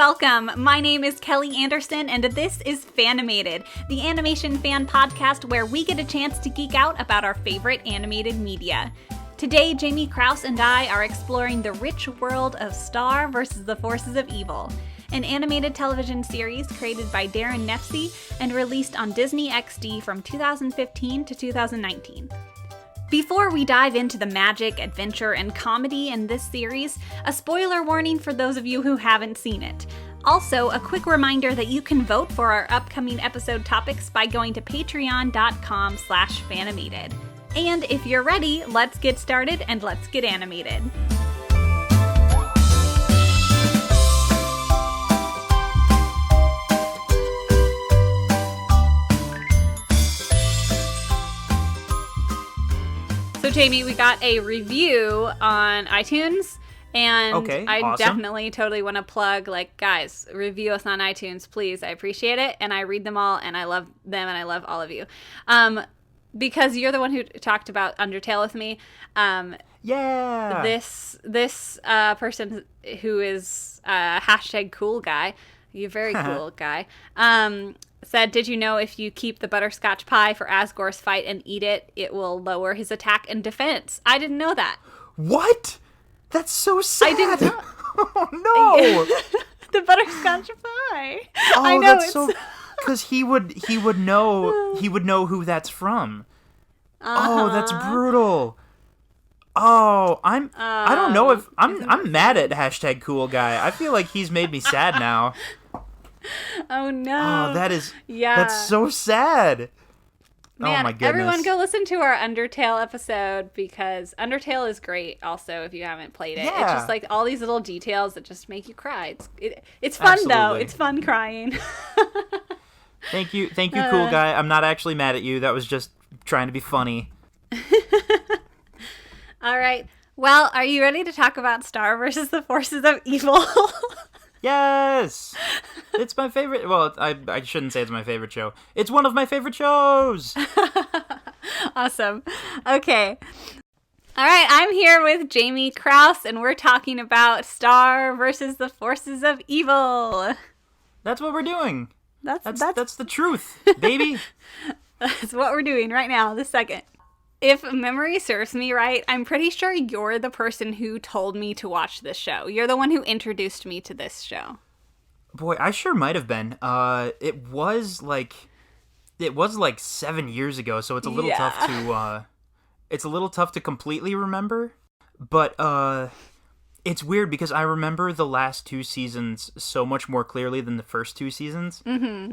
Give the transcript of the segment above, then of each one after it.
welcome. My name is Kelly Anderson, and this is Fanimated, the animation fan podcast where we get a chance to geek out about our favorite animated media. Today, Jamie Krause and I are exploring the rich world of Star versus the Forces of Evil, an animated television series created by Daron Nefcy and released on Disney XD from 2015 to 2019. Before we dive into the magic, adventure, and comedy in this series, a spoiler warning for those of you who haven't seen it. Also, a quick reminder that you can vote for our upcoming episode topics by going to patreon.com/fanimated. And if you're ready, let's get started and let's get animated. So Jamie, we got a review on iTunes, and I definitely totally want to plug, guys, review us on iTunes, please. I appreciate it, and I read them all, and I love them, and I love all of you. Because you're the one who talked about Undertale with me. Yeah. This person who is hashtag cool guy, you're very cool guy, said, did you know if you keep the butterscotch pie for Asgore's fight and eat it, it will lower his attack and defense? I didn't know that. What? That's so sad. I didn't know. Oh, no. The butterscotch pie. Oh, I know, that's so... Because he would know who that's from. Oh, that's brutal. Oh, I don't know if... I'm mad at hashtag cool guy. I feel like he's made me sad now. Oh no! Oh, that's so sad. Man, oh my goodness! Everyone, go listen to our Undertale episode because Undertale is great. Also, if you haven't played it, yeah. It's just like all these little details that just make you cry. It's fun though. It's fun crying. Thank you, cool guy. I'm not actually mad at you. That was just trying to be funny. All right. Well, are you ready to talk about Star versus the Forces of Evil? Yes! It's my favorite... Well, I shouldn't say it's my favorite show. It's one of my favorite shows! Awesome. Okay. All right, I'm here with Jamie Krause, and we're talking about Star versus the Forces of Evil. That's what we're doing. That's the truth, baby. That's what we're doing right now, this second. If memory serves me right, I'm pretty sure you're the person who told me to watch this show. You're the one who introduced me to this show. Boy, I sure might have been. It was like 7 years ago, so it's a little tough to completely remember. But it's weird because I remember the last two seasons so much more clearly than the first two seasons. Mm-hmm.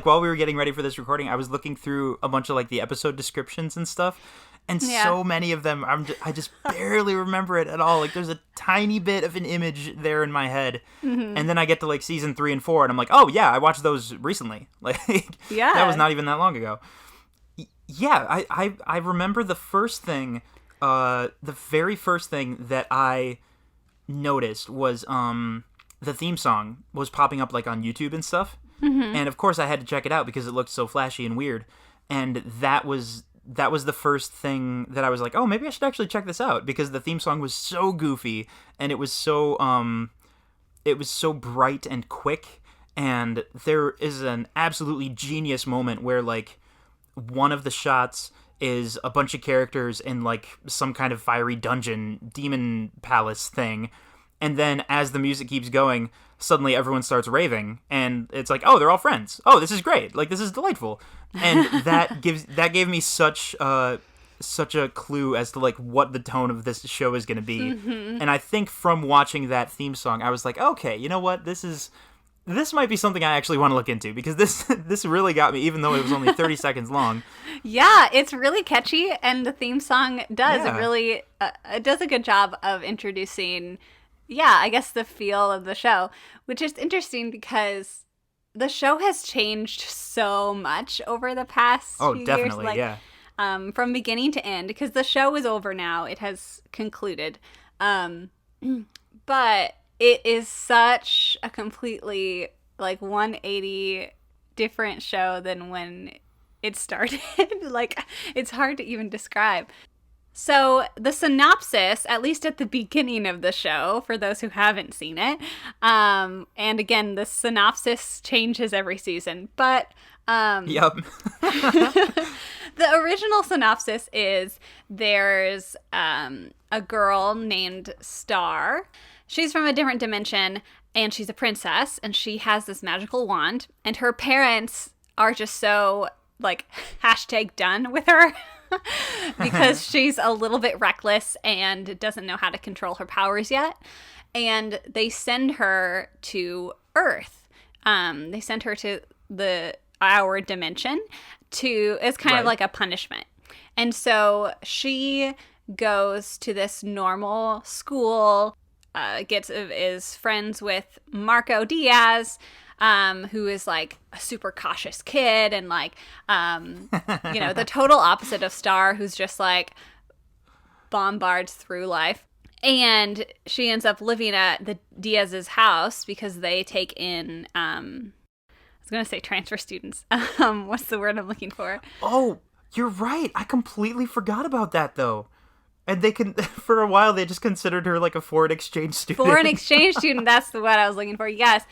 While we were getting ready for this recording, I was looking through a bunch of the episode descriptions and stuff, and so many of them I just barely remember it at all. There's a tiny bit of an image there in my head, and then I get to season 3 and 4, and I'm like, oh yeah, I watched those recently. That was not even that long ago. Yeah, I remember the first thing. The very first thing that I noticed was the theme song was popping up on YouTube and stuff, and of course I had to check it out because it looked so flashy and weird, and that was the first thing that I was like, oh, maybe I should actually check this out because the theme song was so goofy and it was so bright and quick, and there is an absolutely genius moment where one of the shots is a bunch of characters in some kind of fiery dungeon demon palace thing, and then as the music keeps going, suddenly everyone starts raving, and it's oh, they're all friends. Oh, this is great. This is delightful. And that gave me such a clue as to what the tone of this show is going to be. Mm-hmm. And I think from watching that theme song, I was like, okay, you know what? This might be something I actually want to look into because this really got me, even though it was only 30 seconds long. Yeah, it's really catchy, and the theme song does. Yeah. It really it does a good job of introducing, I guess, the feel of the show, which is interesting because the show has changed so much over the past few definitely, years. From beginning to end, because the show is over now. It has concluded. But it is such a completely 180 different show than when it started. It's hard to even describe. So the synopsis, at least at the beginning of the show, for those who haven't seen it, and again, the synopsis changes every season, but Yep. the original synopsis is there's a girl named Star. She's from a different dimension, and she's a princess, and she has this magical wand, and her parents are just so, like, hashtag done with her. Because she's a little bit reckless and doesn't know how to control her powers yet. And they send her to Earth. They send her to our dimension as kind of like a punishment. And so she goes to this normal school, is friends with Marco Diaz, who is like a super cautious kid and like, the total opposite of Star, who's just like bombards through life. And she ends up living at the Diaz's house because they take in, I was going to say transfer students. What's the word I'm looking for? Oh, you're right. I completely forgot about that though. And for a while, they just considered her like a foreign exchange student. Foreign exchange student, that's the word I was looking for, yes.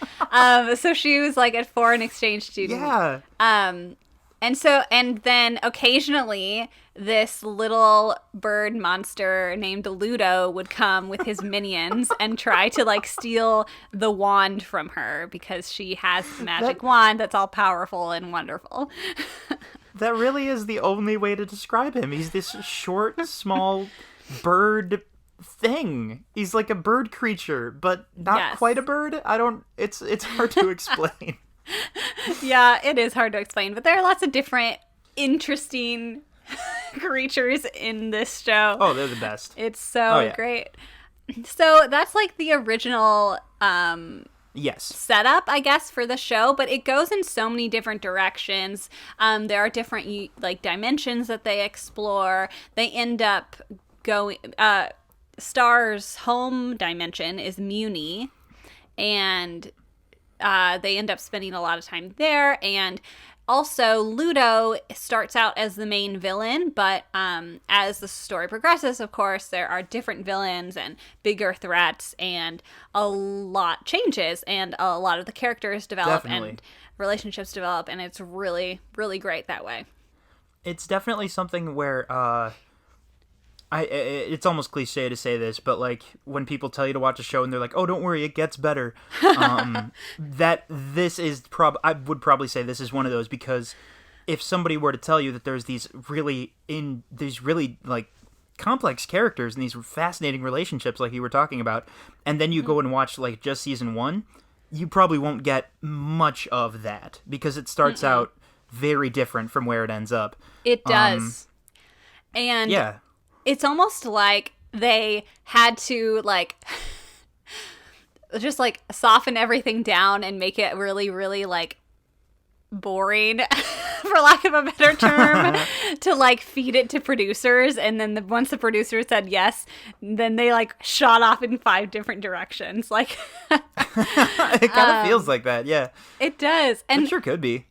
So she was like a foreign exchange student. Yeah. And then occasionally, this little bird monster named Ludo would come with his minions and try to like steal the wand from her because she has the magic wand that's all powerful and wonderful. That really is the only way to describe him. He's this short, small bird thing. He's like a bird creature, but not quite a bird. It's hard to explain. Yeah, it is hard to explain, but there are lots of different interesting creatures in this show. Oh, they're the best. It's so great. So that's like the original setup, I guess, for the show, but it goes in so many different directions. There are different like dimensions that they explore. They end up going Star's home dimension is Muni, and they end up spending a lot of time there. And also, Ludo starts out as the main villain, but as the story progresses, of course, there are different villains and bigger threats, and a lot changes, and a lot of the characters develop and relationships develop, and it's really, really great that way. It's definitely something where it's almost cliche to say this, but like when people tell you to watch a show and they're like, "Oh, don't worry, it gets better," that this is I would probably say this is one of those, because if somebody were to tell you that there's these really like complex characters and these fascinating relationships like you were talking about, and then you go and watch like just season 1, you probably won't get much of that because it starts out very different from where it ends up. It does. And yeah. It's almost like they had to, like, just, like, soften everything down and make it really, really, like, boring, for lack of a better term, to, like, feed it to producers. And then once the producers said yes, then they, like, shot off in 5 different directions. Like, it kind of feels like that, yeah. It does. And it sure could be.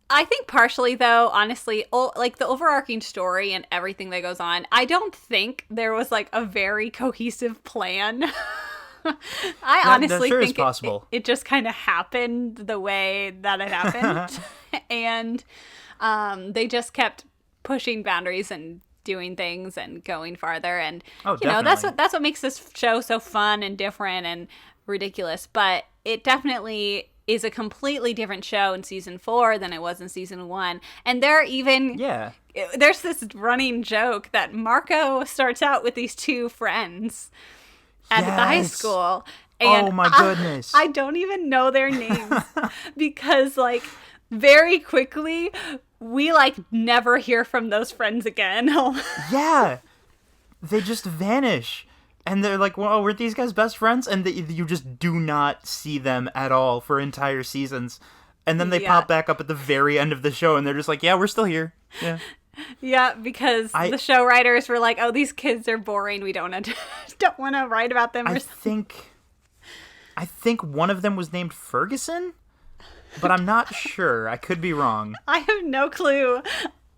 I think partially, though, honestly, like the overarching story and everything that goes on, I don't think there was like a very cohesive plan. I honestly sure think is possible. It just kind of happened the way that it happened. And they just kept pushing boundaries and doing things and going farther. And, that's what makes this show so fun and different and ridiculous. But it definitely is a completely different show in season 4 than it was in season 1. And there's this running joke that Marco starts out with these 2 friends at the high school. And oh my goodness. I don't even know their names because like very quickly we like never hear from those friends again. Yeah. They just vanish. And they're like, well, weren't these guys best friends? And you just do not see them at all for entire seasons. And then they pop back up at the very end of the show, and they're just like, yeah, we're still here. Yeah. Yeah, because the show writers were like, oh, these kids are boring. We don't want to write about them. I think one of them was named Ferguson, but I'm not sure. I could be wrong. I have no clue.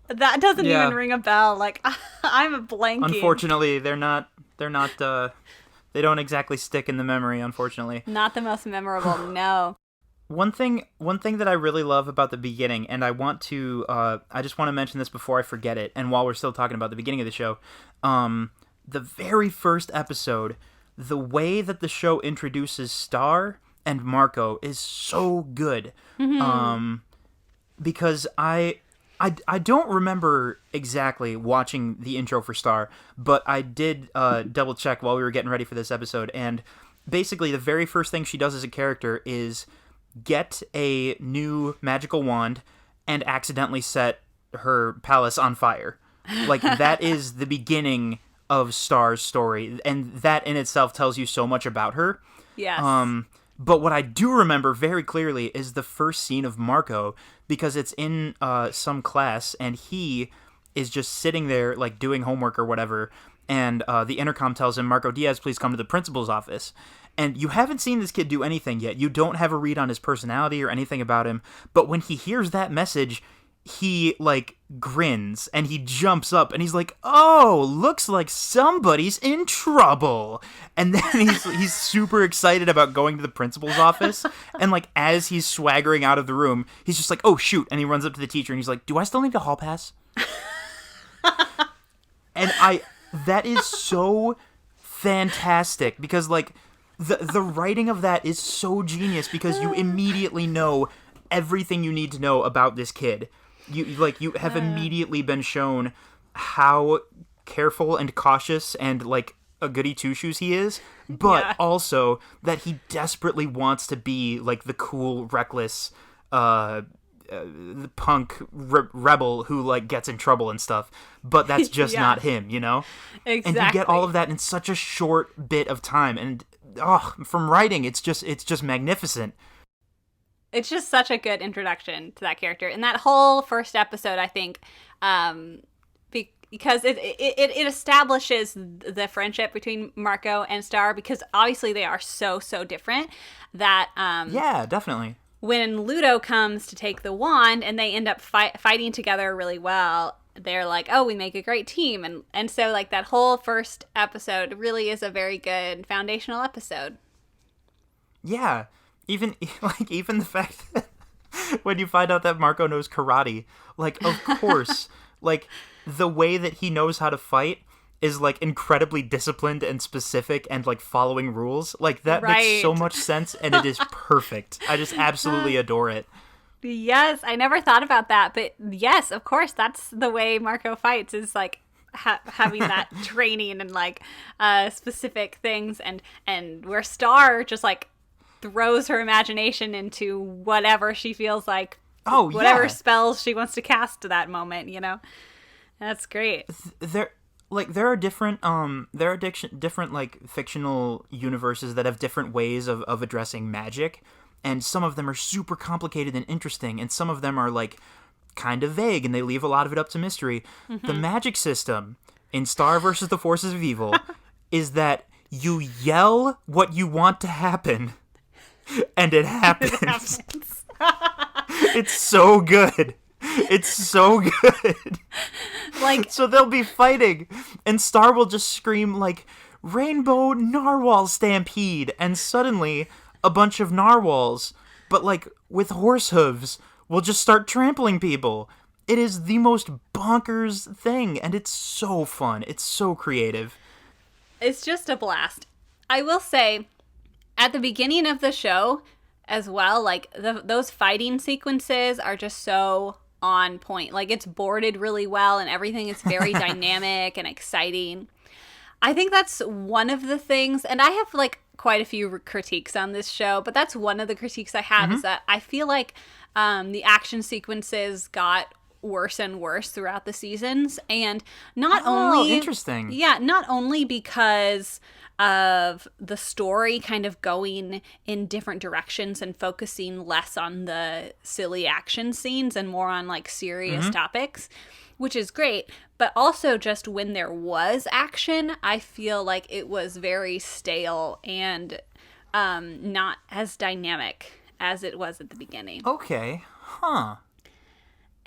That doesn't even ring a bell. Like, I'm blanking. Unfortunately, they're not, they don't exactly stick in the memory, unfortunately. Not the most memorable, no. One thing that I really love about the beginning, and I just want to mention this before I forget it, and while we're still talking about the beginning of the show, the very first episode, the way that the show introduces Star and Marco is so good. Because I don't remember exactly watching the intro for Star, but I did double check while we were getting ready for this episode, and basically the very first thing she does as a character is get a new magical wand and accidentally set her palace on fire. Like, that is the beginning of Star's story, and that in itself tells you so much about her. Yes. But what I do remember very clearly is the first scene of Marco, because it's in some class, and he is just sitting there, like, doing homework or whatever, and the intercom tells him, "Marco Diaz, please come to the principal's office." And you haven't seen this kid do anything yet. You don't have a read on his personality or anything about him. But when he hears that message, he, like, grins and he jumps up and he's like, "Oh, looks like somebody's in trouble." And then he's super excited about going to the principal's office. And, like, as he's swaggering out of the room, he's just like, "Oh, shoot." And he runs up to the teacher and he's like, "Do I still need a hall pass?" And that is so fantastic because, like, the writing of that is so genius because you immediately know everything you need to know about this kid. You have immediately been shown how careful and cautious and, like, a goody two-shoes he is, but also that he desperately wants to be, like, the cool, reckless, the punk rebel who, like, gets in trouble and stuff, but that's just not him, you know? Exactly. And you get all of that in such a short bit of time, and from writing, it's just magnificent. It's just such a good introduction to that character. And that whole first episode, I think, because it establishes the friendship between Marco and Star, because obviously they are so different that yeah, definitely. When Ludo comes to take the wand and they end up fighting together really well, they're like, "Oh, we make a great team." And so, like, that whole first episode really is a very good foundational episode. Yeah. Even the fact that when you find out that Marco knows karate, like, of course, like, the way that he knows how to fight is, like, incredibly disciplined and specific and, like, following rules. Like, that makes so much sense, and it is perfect. I just absolutely adore it. Yes, I never thought about that, but yes, of course, that's the way Marco fights, is, like, having that training and, like, specific things, and where Star just, like, throws her imagination into whatever she feels like, whatever spells she wants to cast to that moment, you know? That's great. There are different different, like, fictional universes that have different ways of addressing magic, and some of them are super complicated and interesting, and some of them are, like, kind of vague, and they leave a lot of it up to mystery. Mm-hmm. The magic system in Star versus the Forces of Evil is that you yell what you want to happen, and it happens. It's so good. It's so good. Like, so they'll be fighting, and Star will just scream, like, "Rainbow Narwhal Stampede," and suddenly a bunch of narwhals, but, like, with horse hooves, will just start trampling people. It is the most bonkers thing, and it's so fun. It's so creative. It's just a blast. I will say, at the beginning of the show as well, like, those fighting sequences are just so on point. Like, it's boarded really well and everything is very dynamic and exciting. I think that's one of the things, and I have, like, quite a few critiques on this show, but that's one of the critiques I have, is that I feel like the action sequences got worse and worse throughout the seasons, and not only because of the story kind of going in different directions and focusing less on the silly action scenes and more on, like, serious topics, which is great, but also just when there was action, I feel like it was very stale and not as dynamic as it was at the beginning. Okay. Huh.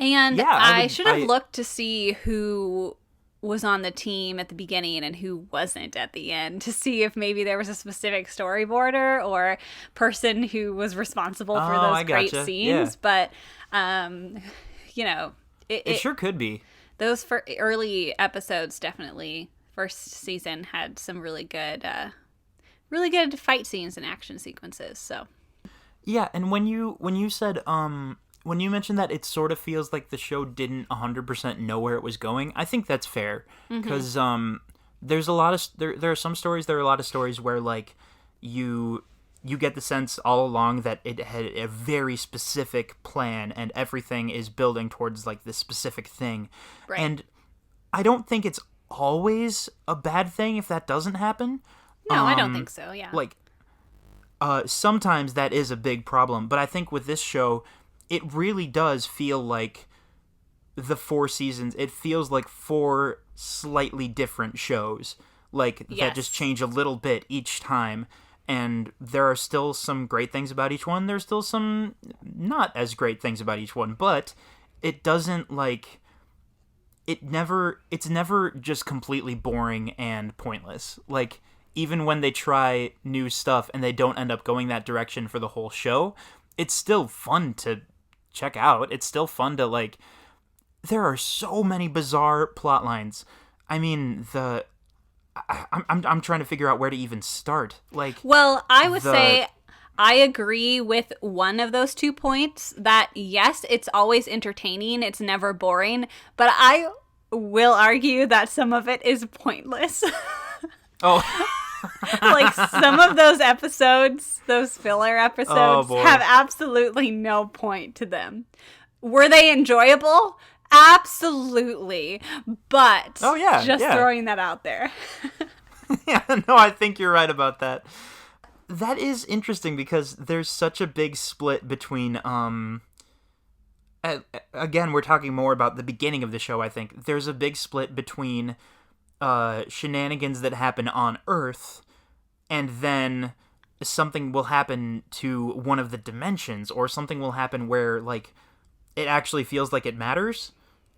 And Yeah, I should have looked to see who was on the team at the beginning and who wasn't at the end to see if maybe there was a specific storyboarder or person who was responsible for those great scenes. Yeah. But, you know, it sure could be. Those early episodes definitely, first season, had some really good fight scenes and action sequences. So, yeah, and when you said when you mentioned that it sort of feels like the show didn't 100% know where it was going, I think that's fair because there's a lot of there are some stories. There are a lot of stories where like you get the sense all along that it had a very specific plan and everything is building towards like this specific thing. Right. And I don't think it's always a bad thing if that doesn't happen. No, I don't think so, yeah. Like, sometimes that is a big problem, but I think with this show, it really does feel like the 4 seasons, it feels like 4 slightly different shows, like, that just change a little bit each time. And there are still some great things about each one. There's still some not as great things about each one. But it doesn't, like... It's never just completely boring and pointless. Like, even when they try new stuff and they don't end up going that direction for the whole show, it's still fun to check out. It's still fun to, like... There are so many bizarre plot lines. I mean, I'm trying to figure out where to even start. Like, well, I would say I agree with one of those 2 points that yes, it's always entertaining, it's never boring, but I will argue that some of it is pointless. Oh. Like some of those episodes, those filler episodes have absolutely no point to them. Were they enjoyable? Absolutely. But throwing that out there. Yeah, no, I think you're right about that. That is interesting because there's such a big split between again, we're talking more about the beginning of the show, I think. There's a big split between shenanigans that happen on Earth and then something will happen to one of the dimensions or something will happen where like it actually feels like it matters.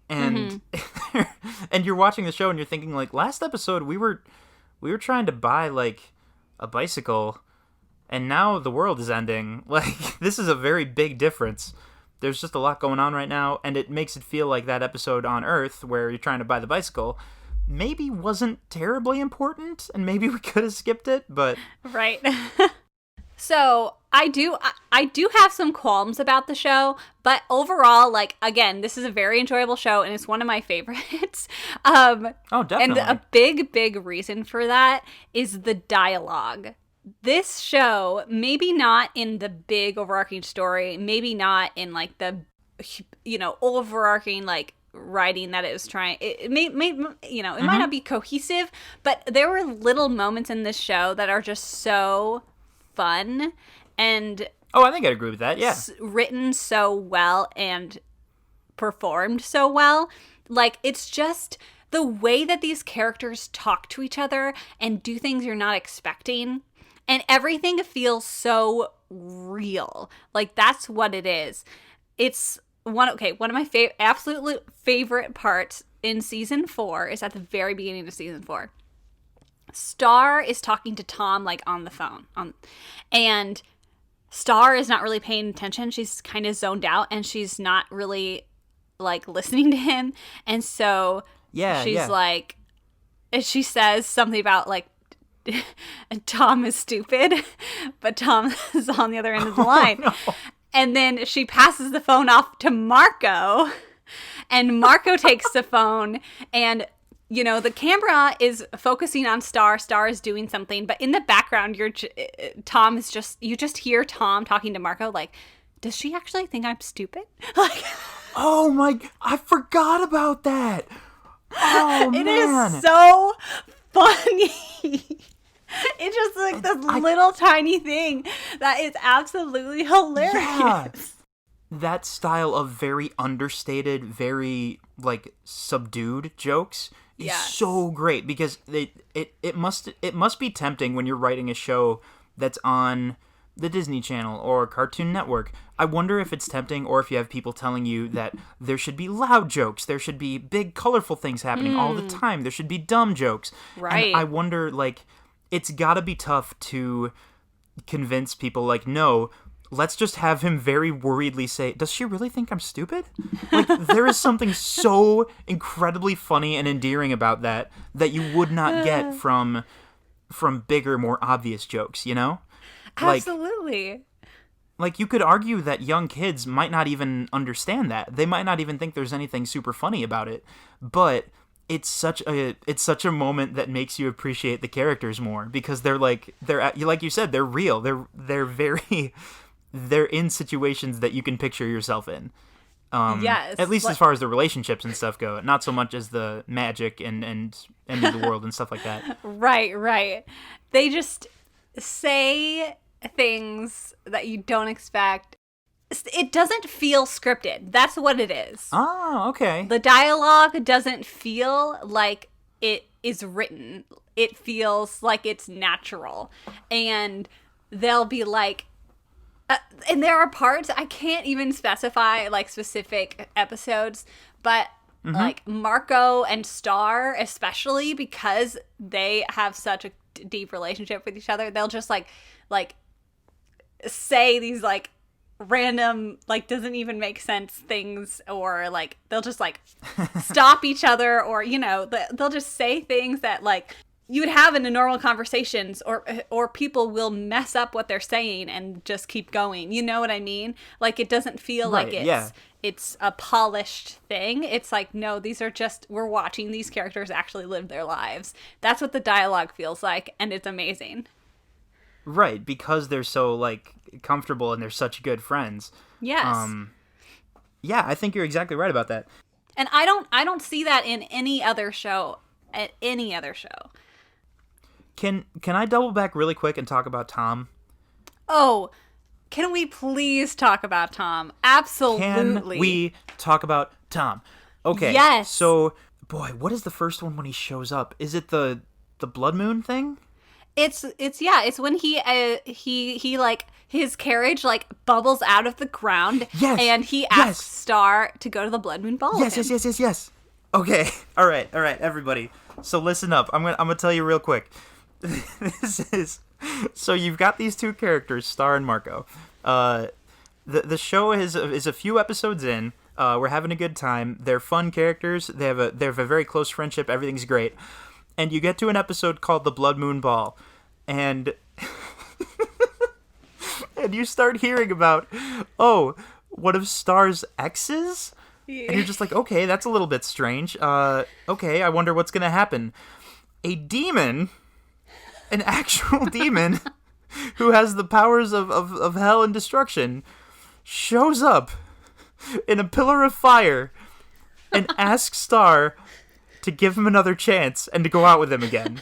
And and you're watching the show and you're thinking like last episode we were trying to buy like a bicycle and now the world is ending. Like this is a very big difference. There's just a lot going on right now and it makes it feel like that episode on Earth where you're trying to buy the bicycle maybe wasn't terribly important and maybe we could have skipped it, but right. So I do have some qualms about the show, but overall, like, again, this is a very enjoyable show, and it's one of my favorites. Oh, definitely. And a big reason for that is the dialogue. This show, maybe not in the big overarching story, maybe not in, like, the, overarching, like, writing that it was trying, it may it might not be cohesive, but there were little moments in this show that are just so fun and I think I'd agree with that. Yeah, written so well and performed so well. Like it's just the way that these characters talk to each other and do things you're not expecting, and everything feels so real. Like that's what it is. It's one of my absolute favorite parts in season 4 is at the very beginning of season 4. Star is talking to Tom, like, on the phone. And Star is not really paying attention. She's kind of zoned out, and she's not really, like, listening to him. And so she's like, she says something about, like, Tom is stupid, but Tom is on the other end of the line. No. And then she passes the phone off to Marco, and Marco takes the phone, and the camera is focusing on Star. Star is doing something, but in the background, you just hear Tom talking to Marco. Like, does she actually think I'm stupid? Like, oh my! I forgot about that. Oh man, it is so funny. It's just like this little tiny thing that is absolutely hilarious. Yeah. That style of very understated, very like subdued jokes is so great because it must be tempting when you're writing a show that's on the Disney Channel or Cartoon Network, I wonder if it's tempting, or if you have people telling you that there should be loud jokes, there should be big, colorful things happening all the time, there should be dumb jokes. Right. And I wonder, like, it's gotta be tough to convince people, like, no, let's just have him very worriedly say, does she really think I'm stupid? Like, there is something so incredibly funny and endearing about that you would not get from bigger, more obvious jokes, you know? Absolutely. Like, you could argue that young kids might not even understand that. They might not even think there's anything super funny about it. But it's such a moment that makes you appreciate the characters more, because they're like you said, they're real. They're very they're in situations that you can picture yourself in. Yes. At least as far as the relationships and stuff go. Not so much as the magic and end of the world and stuff like that. Right. They just say things that you don't expect. It doesn't feel scripted. That's what it is. Oh, okay. The dialogue doesn't feel like it is written. It feels like it's natural. And they'll be like, and there are parts, I can't even specify like specific episodes, but like Marco and Star, especially because they have such a deep relationship with each other, they'll just like say these like random, like, doesn't even make sense things, or like they'll just like stop each other, or, you know, they'll just say things that like you would have in a normal conversations, or people will mess up what they're saying and just keep going. You know what I mean? Like, it doesn't feel like it's a polished thing. It's like, no, these are just, we're watching these characters actually live their lives. That's what the dialogue feels like, and it's amazing. Right, because they're so, like, comfortable and they're such good friends. Yes. Yeah, I think you're exactly right about that. And I don't see that in any other show. At any other show. Can I double back really quick and talk about Tom? Oh, can we please talk about Tom? Absolutely. Can we talk about Tom? Okay. Yes. So, boy, what is the first one when he shows up? Is it the blood moon thing? It's when he like, his carriage like bubbles out of the ground. Yes. And he asks Star to go to the blood moon ball. Yes. Okay. All right, everybody. So listen up. I'm gonna tell you real quick. So you've got these two characters, Star and Marco. The show is a few episodes in. We're having a good time. They're fun characters. They have a very close friendship. Everything's great. And you get to an episode called The Blood Moon Ball, and and you start hearing about, oh, one of Star's exes? Yeah. And you're just like, okay, that's a little bit strange. Okay, I wonder what's gonna happen. A demon, an actual demon, who has the powers of hell and destruction, shows up in a pillar of fire and asks Star to give him another chance and to go out with him again.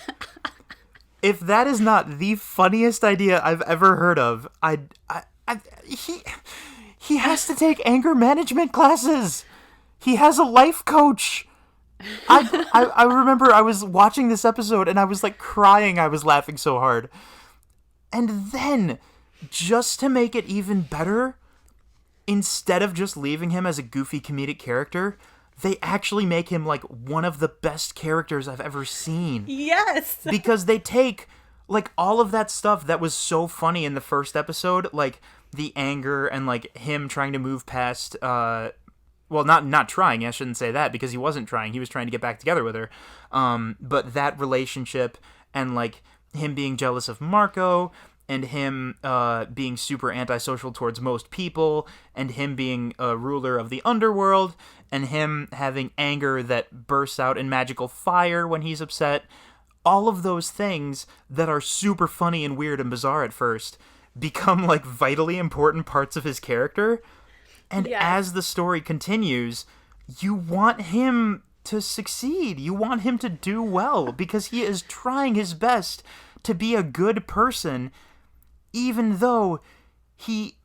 If that is not the funniest idea I've ever heard of, he has to take anger management classes. He has a life coach. I remember I was watching this episode and I was like crying. I was laughing so hard. And then, just to make it even better, instead of just leaving him as a goofy comedic character, they actually make him like one of the best characters I've ever seen. Yes. Because they take like all of that stuff that was so funny in the first episode, like the anger and like him trying to move past, well, not trying, I shouldn't say that, because he wasn't trying. He was trying to get back together with her. But that relationship and like him being jealous of Marco, and him being super antisocial towards most people, and him being a ruler of the underworld, and him having anger that bursts out in magical fire when he's upset. All of those things that are super funny and weird and bizarre at first become like vitally important parts of his character. And as the story continues, you want him to succeed. You want him to do well, because he is trying his best to be a good person, even though he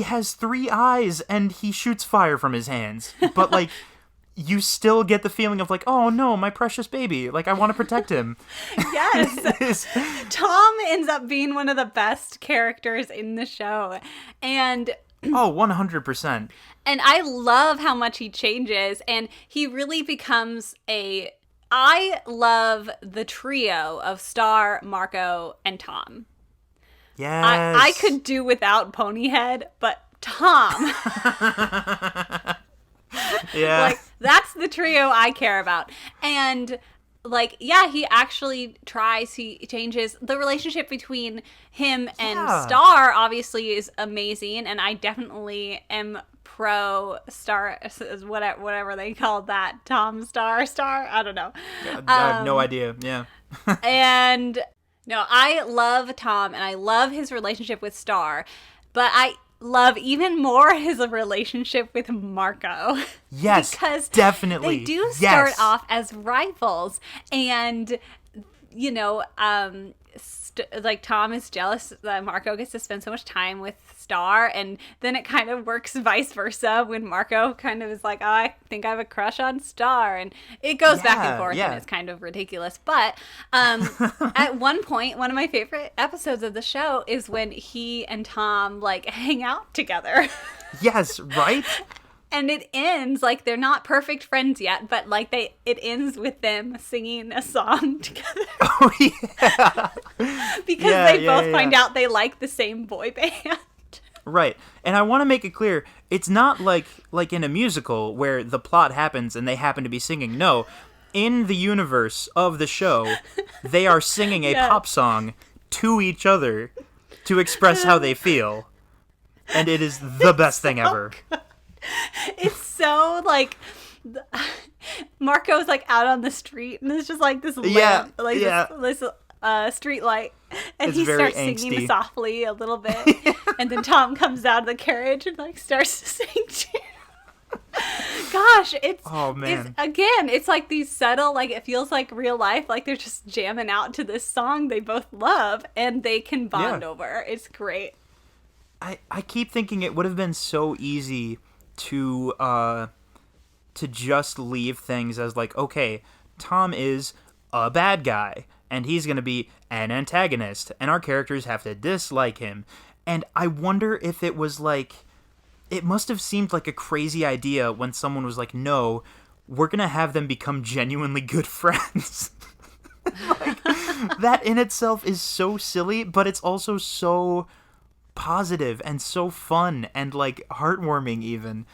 has 3 eyes and he shoots fire from his hands. But like, you still get the feeling of like, oh no, my precious baby. Like, I want to protect him. Yes. Tom ends up being one of the best characters in the show. And oh, 100%. And I love how much he changes, and he really becomes I love the trio of Star, Marco, and Tom. Yes. I could do without Ponyhead, but Tom. Yeah. Like, that's the trio I care about. And, like, yeah, he actually he changes. The relationship between him and Star obviously is amazing, and I definitely am pro Star, whatever they called that. Tom Star? I don't know. I have no idea. Yeah. And, no, I love Tom, and I love his relationship with Star, but I love even more his relationship with Marco. Yes, because definitely. They do start off as rivals, and you know, like Tom is jealous that Marco gets to spend so much time with Star, and then it kind of works vice versa when Marco kind of is like, oh, I think I have a crush on Star, and it goes back and forth, and it's kind of ridiculous. But at one point, one of my favorite episodes of the show is when he and Tom like hang out together. Yes, right? And it ends, like, they're not perfect friends yet, but, like, it ends with them singing a song together. Oh, yeah. Because they both find out they like the same boy band. Right. And I want to make it clear, it's not like in a musical where the plot happens and they happen to be singing. No. In the universe of the show, they are singing a pop song to each other to express how they feel. And it is the best thing ever. Good. It's so, like, Marco's, like, out on the street, and it's just, like, this lamp, this street light, and he starts singing softly a little bit, and then Tom comes out of the carriage and, like, starts to sing, too. Gosh, it's like these subtle, like, it feels like real life, like, they're just jamming out to this song they both love, and they can bond over. It's great. I keep thinking it would have been so easy to just leave things as like, okay, Tom is a bad guy and he's going to be an antagonist and our characters have to dislike him. And I wonder if it was like, it must have seemed like a crazy idea when someone was like, no, we're going to have them become genuinely good friends. Like, that in itself is so silly, but it's also so positive and so fun and like heartwarming even.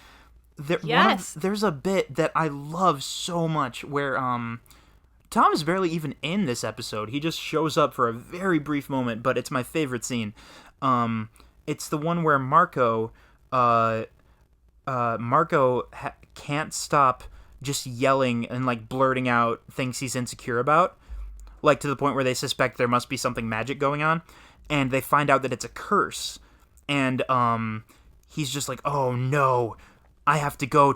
There's a bit that I love so much where Tom is barely even in this episode. He just shows up for a very brief moment, but it's my favorite scene. It's the one where Marco can't stop just yelling and like blurting out things he's insecure about, like to the point where they suspect there must be something magic going on. And they find out that it's a curse. And he's just like, oh no, I have to go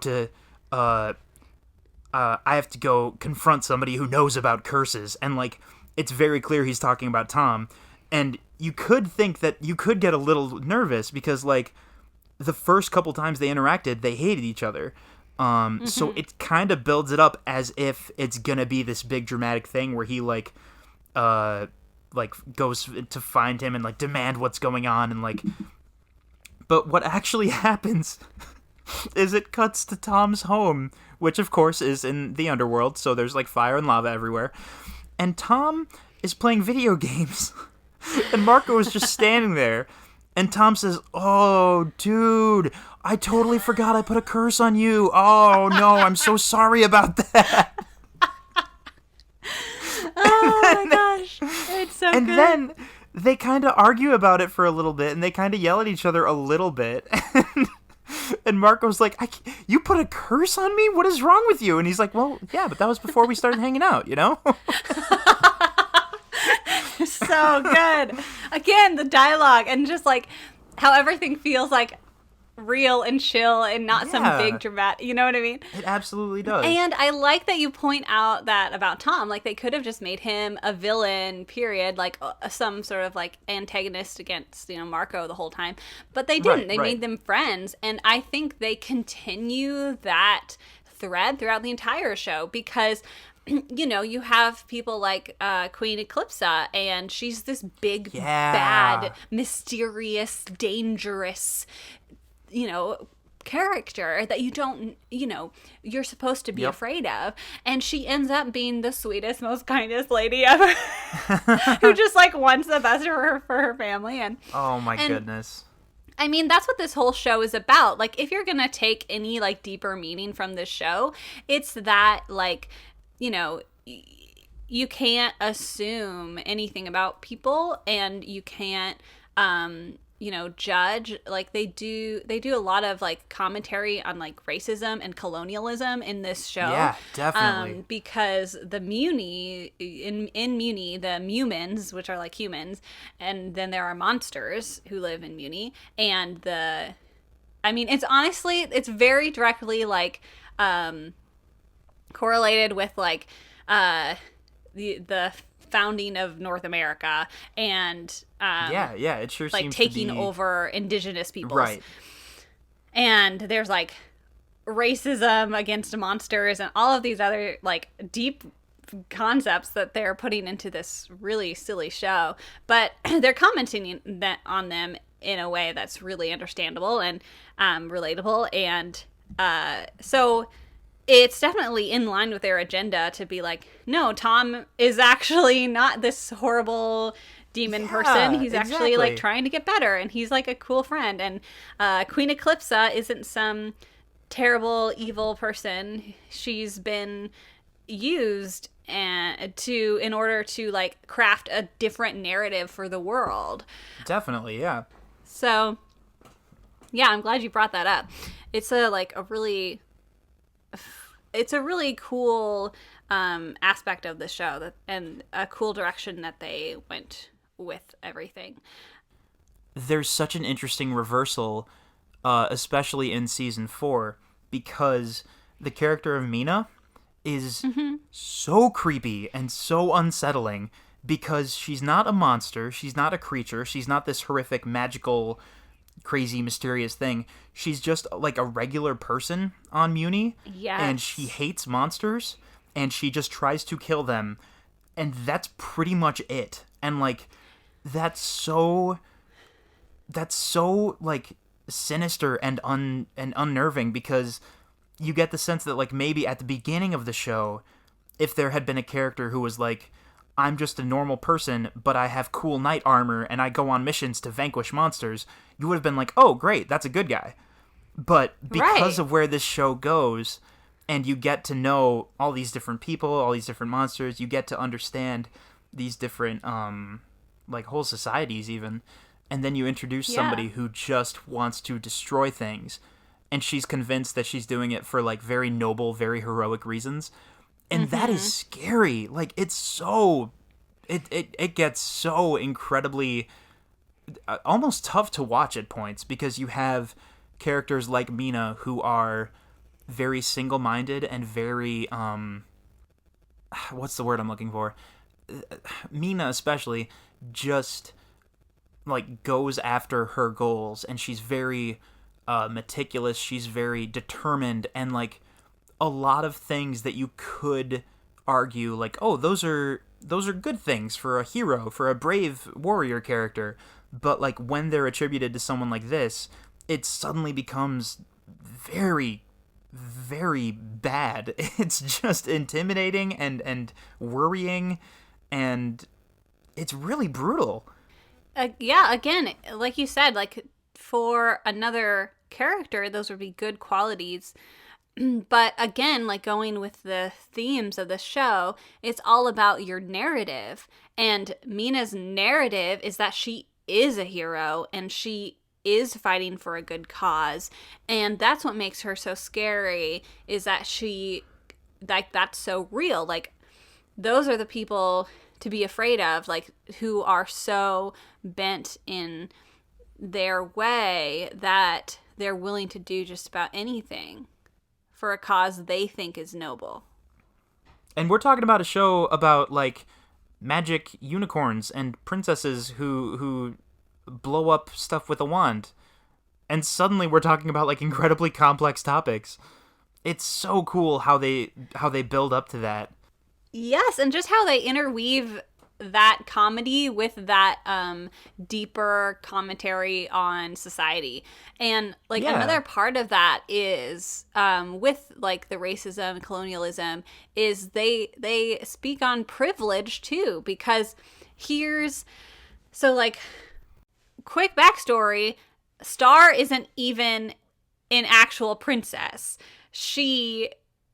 confront somebody who knows about curses. And like, it's very clear he's talking about Tom. And you could think that you could get a little nervous because like the first couple times they interacted, they hated each other. So it kind of builds it up as if it's gonna be this big dramatic thing where he like goes to find him and like demand what's going on and like, but what actually happens is it cuts to Tom's home, which of course is in the underworld, so there's like fire and lava everywhere, and Tom is playing video games and Marco is just standing there, and Tom says, oh dude, I totally forgot I put a curse on you. Oh no, I'm so sorry about that. Oh my gosh, it's so good. And then they kind of argue about it for a little bit, and they kind of yell at each other a little bit. And Marco's like, you put a curse on me? What is wrong with you? And he's like, well, yeah, but that was before we started hanging out, you know? So good. Again, the dialogue and just like how everything feels like real and chill and not some big dramatic, you know what I mean? It absolutely does. And I like that you point out that about Tom, like they could have just made him a villain, period, like some sort of like antagonist against, you know, Marco the whole time, but they didn't. They made them friends, and I think they continue that thread throughout the entire show, because you know, you have people like Queen Eclipsa, and she's this big, bad, mysterious, dangerous, you know, character that you don't, you know, you're supposed to be afraid of. And she ends up being the sweetest, most kindest lady ever who just like wants the best for her family. And oh my goodness. I mean, that's what this whole show is about. Like, if you're gonna take any like deeper meaning from this show, it's that, like, you know, you can't assume anything about people, and you can't you know, judge. Like, they do a lot of like commentary on like racism and colonialism in this show. Yeah, definitely. Because the Muni in Muni, the Mumins, which are like humans, and then there are monsters who live in Muni, and I mean, it's honestly, it's very directly like correlated with like the founding of North America, and it sure like seems taking to be over indigenous peoples, right? And there's like racism against monsters and all of these other like deep concepts that they're putting into this really silly show, but they're commenting on them in a way that's really understandable and relatable, and so it's definitely in line with their agenda to be like, no, Tom is actually not this horrible demon person. He's actually like trying to get better, and he's like a cool friend. And Queen Eclipsa isn't some terrible evil person. She's been used in order to like craft a different narrative for the world. Definitely, yeah. So yeah, I'm glad you brought that up. It's a really cool aspect of the show, and a cool direction that they went with everything. There's such an interesting reversal, especially in season 4, because the character of Mina is so creepy and so unsettling, because she's not a monster, she's not a creature, she's not this horrific, magical, crazy, mysterious thing. She's just like a regular person on Muni. Yes. And she hates monsters, and she just tries to kill them, and that's pretty much it. And like, that's so like sinister and unnerving, because you get the sense that like maybe at the beginning of the show, if there had been a character who was like, I'm just a normal person, but I have cool knight armor and I go on missions to vanquish monsters, you would have been like, oh, great, that's a good guy. But because of where this show goes, and you get to know all these different people, all these different monsters, you get to understand these different, like, whole societies even, and then you introduce somebody who just wants to destroy things, and she's convinced that she's doing it for, like, very noble, very heroic reasons. And that is scary. Like, it's so... It gets so incredibly... almost tough to watch at points, because you have characters like Mina who are very single-minded and very... what's the word I'm looking for? Mina, especially, just, like, goes after her goals, and she's very meticulous, she's very determined, and, like, a lot of things that you could argue, like, oh, those are good things for a hero, for a brave warrior character, but, like, when they're attributed to someone like this, it suddenly becomes very, very bad. It's just intimidating and worrying, and it's really brutal. Yeah, again, like you said, like, for another character, those would be good qualities. But again, like, going with the themes of the show, it's all about your narrative. And Mina's narrative is that she is a hero, and she is fighting for a good cause. And that's what makes her so scary, is that that's so real. Like, those are the people to be afraid of, like, who are so bent in their way that they're willing to do just about anything for a cause they think is noble. And we're talking about a show about, like, magic unicorns and princesses who blow up stuff with a wand. And suddenly we're talking about, like, incredibly complex topics. it's so cool how they build up to that. Yes, and just how they interweave that comedy with that deeper commentary on society. And like another part of that is with like the racism, colonialism, is they speak on privilege too, because quick backstory, Star isn't even an actual princess. She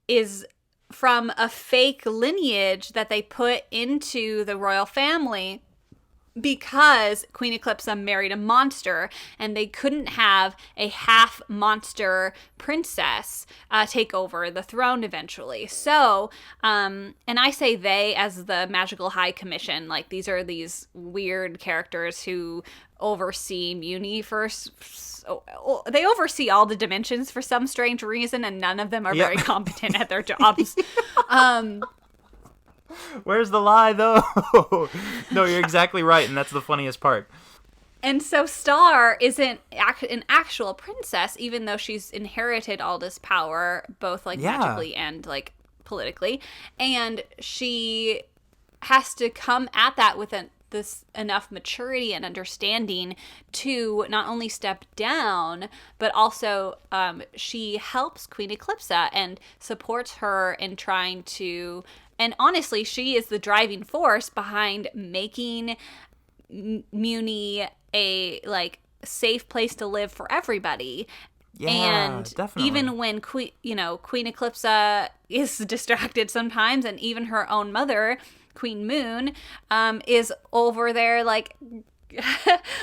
is from a fake lineage that they put into the royal family because Queen Eclipsa married a monster, and they couldn't have a half monster princess take over the throne eventually. So, and I say they as the Magical High Commission, like these are these weird characters who oversee Muni they oversee all the dimensions for some strange reason, and none of them are very competent at their jobs. Where's the lie, though? No, you're exactly right, and that's the funniest part. And so Star isn't an actual princess, even though she's inherited all this power, both like magically and like politically. And she has to come at that with this enough maturity and understanding to not only step down, but also she helps Queen Eclipsa and supports her in trying to. And honestly, she is the driving force behind making Muni a like safe place to live for everybody. Yeah, and definitely. Even when Queen Eclipsa is distracted sometimes, and even her own mother, Queen Moon, is over there like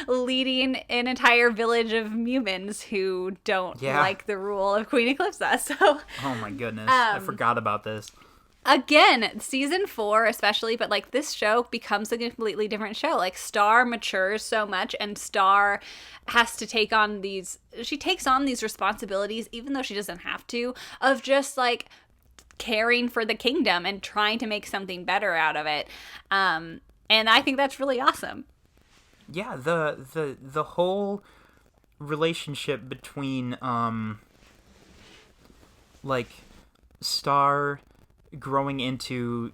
leading an entire village of humans who don't like the rule of Queen Eclipsa. So, oh my goodness, I forgot about this. Again, season 4 especially, but like this show becomes a completely different show. Like Star matures so much, and Star has to take on these responsibilities, even though she doesn't have to, of just like caring for the kingdom and trying to make something better out of it. And I think that's really awesome. Yeah, the whole relationship between like Star growing into,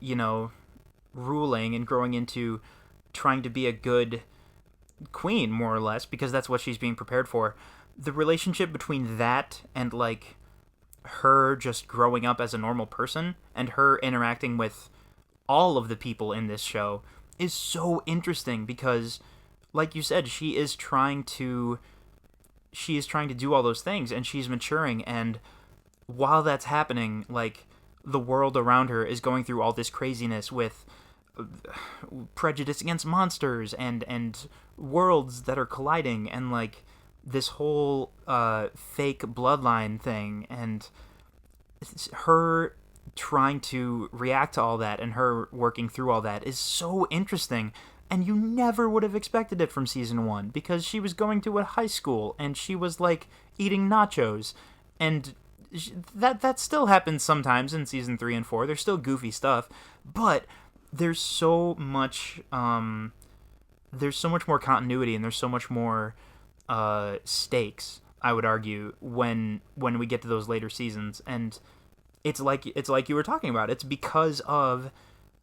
ruling and growing into trying to be a good queen, more or less, because that's what she's being prepared for. The relationship between that and like her just growing up as a normal person and her interacting with all of the people in this show is so interesting, because like you said, she is trying to do all those things, and she's maturing, and while that's happening, like the world around her is going through all this craziness with prejudice against monsters and worlds that are colliding, and like this whole fake bloodline thing, and her trying to react to all that and her working through all that is so interesting. And you never would have expected it from season 1, because she was going to a high school and she was like eating nachos, and that still happens sometimes in season 3 and 4. There's still goofy stuff, but there's so much more continuity, and there's so much more stakes, I would argue, when we get to those later seasons. And it's like you were talking about. It's because of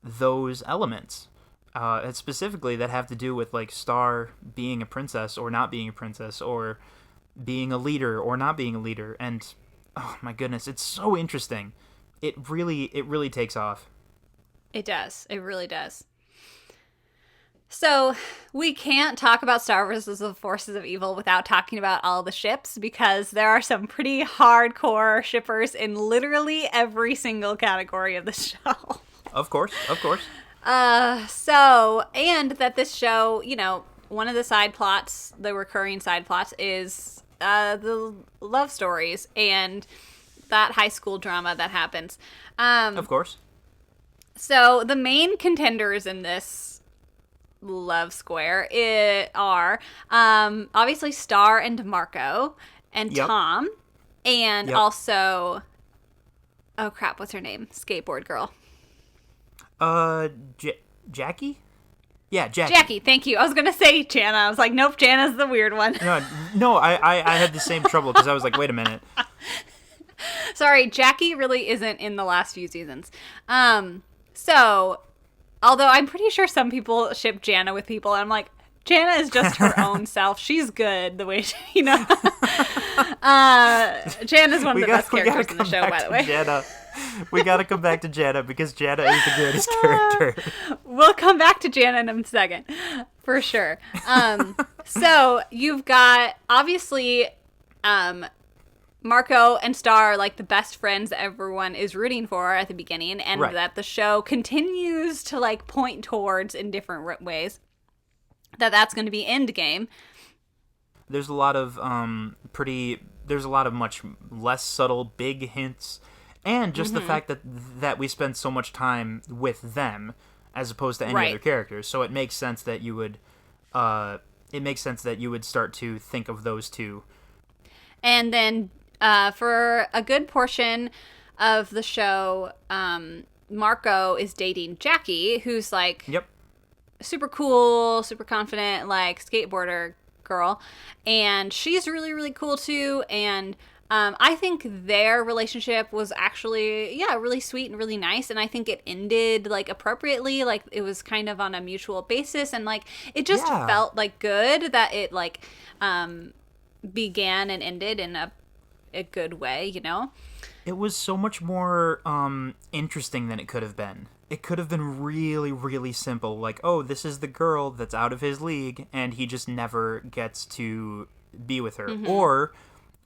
those elements, and specifically that have to do with like Star being a princess or not being a princess, or being a leader or not being a leader. And oh my goodness, it's so interesting. It really takes off. It does. It really does. So we can't talk about Star versus the Forces of Evil without talking about all the ships, because there are some pretty hardcore shippers in literally every single category of the show. Of course. And that this show, one of the side plots, the recurring side plots, is the love stories and that high school drama that happens. Of course. So the main contenders in this love square are obviously Star and Marco and Tom, and also, oh crap, what's her name? Skateboard girl. Jackie? Yeah, Jackie. Jackie, thank you. I was going to say Jana. I was like, nope, Jana's the weird one. No, I had the same trouble, because I was like, wait a minute. Sorry, Jackie really isn't in the last few seasons. So, although I'm pretty sure some people ship Jana with people, and I'm like, Jana is just her own self. She's good the way she, Jana's one of the best characters in the show, by the way. Jana. We gotta come back to Jana because Jana is the greatest character. We'll come back to Jana in a second, for sure. So you've got, obviously, Marco and Star are like the best friends that everyone is rooting for at the beginning, and that the show continues to like point towards in different ways. That's going to be Endgame. There's a lot of much less subtle big hints, and just the fact that we spend so much time with them as opposed to any other characters. So it makes sense that you would start to think of those two. And then for a good portion of the show, Marco is dating Jackie, who's like super cool, super confident, like skateboarder girl, and she's really, really cool too. And I think their relationship was actually really sweet and really nice, and I think it ended like appropriately, like it was kind of on a mutual basis, and like it just felt like good that it like began and ended in a good way, It was so much more interesting than it could have been. It could have been really, really simple. Like, oh, this is the girl that's out of his league, and he just never gets to be with her.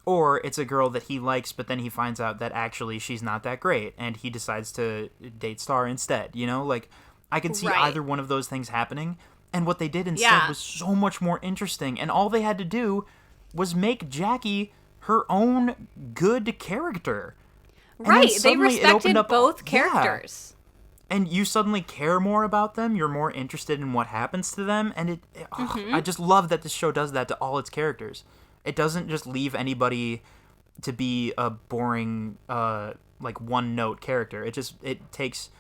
Or it's a girl that he likes, but then he finds out that actually she's not that great, and he decides to date Star instead. Like, I could see either one of those things happening. And what they did instead was so much more interesting. And all they had to do was make Jackie her own good character. Right, they respected both characters. And you suddenly care more about them, you're more interested in what happens to them, and I just love that this show does that to all its characters. It doesn't just leave anybody to be a boring, like, one-note character. It takes